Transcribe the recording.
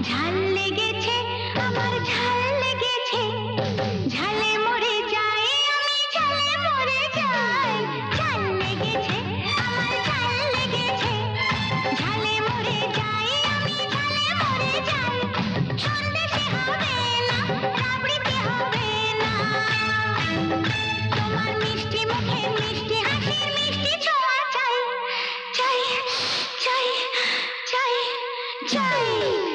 ঝাল লেগেছে, আমার ঝাল লেগেছে, ঝালে মরে যাই আমি, ঝালে মরে যাই। ঝাল লেগেছে, আমার ঝাল লেগেছে, ঝালে মরে যাই আমি, ঝালে মরে যাই। সন্দেশে হবে না, রাবড়িতে হবে না, তোমার মিষ্টি মুখে মিষ্টি হাসির মিষ্টি ছোঁয়া চাই, চাই, চাই, চাই, চাই।